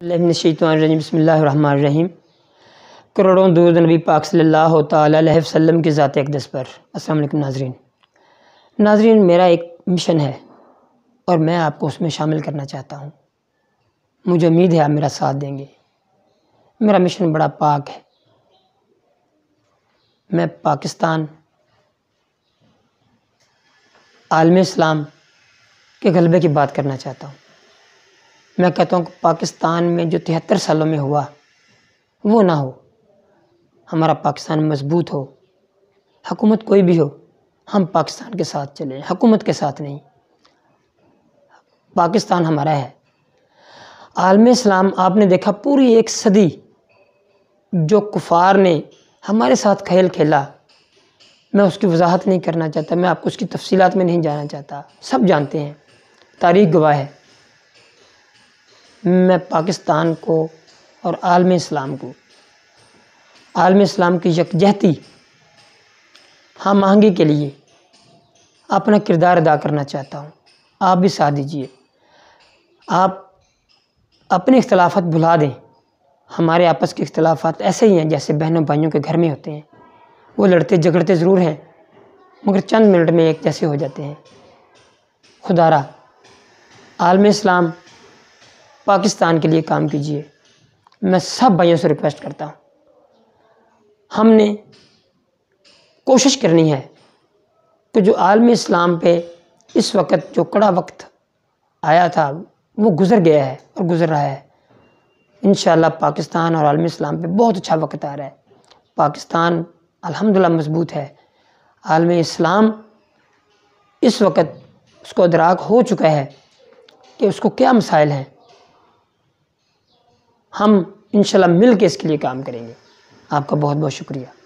بسم اللہ الرحمن الرحیم۔ کروڑوں درود نبی پاک صلی اللہ تعالیٰ علیہ وسلم کی ذات اقدس پر۔ السلام علیکم ناظرین، میرا ایک مشن ہے اور میں آپ کو اس میں شامل کرنا چاہتا ہوں۔ مجھے امید ہے آپ میرا ساتھ دیں گے۔ میرا مشن بڑا پاک ہے۔ میں پاکستان عالم اسلام کے غلبے کی بات کرنا چاہتا ہوں۔ میں کہتا ہوں کہ پاکستان میں جو 73 سالوں میں ہوا وہ نہ ہو۔ ہمارا پاکستان مضبوط ہو، حکومت کوئی بھی ہو، ہم پاکستان کے ساتھ چلیں، حکومت کے ساتھ نہیں۔ پاکستان ہمارا ہے۔ عالم اسلام آپ نے دیکھا پوری ایک صدی جو کفار نے ہمارے ساتھ کھیل کھیلا، میں اس کی وضاحت نہیں کرنا چاہتا، میں آپ کو اس کی تفصیلات میں نہیں جانا چاہتا، سب جانتے ہیں، تاریخ گواہ ہے۔ میں پاکستان کو اور عالم اسلام کی یکجہتی، ہم آہنگی کے لیے اپنا کردار ادا کرنا چاہتا ہوں۔ آپ بھی ساتھ دیجیے۔ آپ اپنے اختلافات بھلا دیں۔ ہمارے آپس کے اختلافات ایسے ہی ہیں جیسے بہنوں بھائیوں کے گھر میں ہوتے ہیں۔ وہ لڑتے جھگڑتے ضرور ہیں مگر چند منٹ میں ایک جیسے ہو جاتے ہیں۔ خدا را عالم اسلام پاکستان کے لیے کام کیجیے۔ میں سب بھائیوں سے ریکویسٹ کرتا ہوں، ہم نے کوشش کرنی ہے کہ جو عالم اسلام پہ اس وقت جو کڑا وقت آیا تھا وہ گزر گیا ہے اور گزر رہا ہے۔ انشاءاللہ پاکستان اور عالم اسلام پہ بہت اچھا وقت آ رہا ہے۔ پاکستان الحمدللہ مضبوط ہے۔ عالم اسلام اس وقت اس کو ادراک ہو چکا ہے کہ اس کو کیا مسائل ہیں۔ ہم انشاءاللہ مل کے اس کے لیے کام کریں گے۔ آپ کا بہت بہت شکریہ۔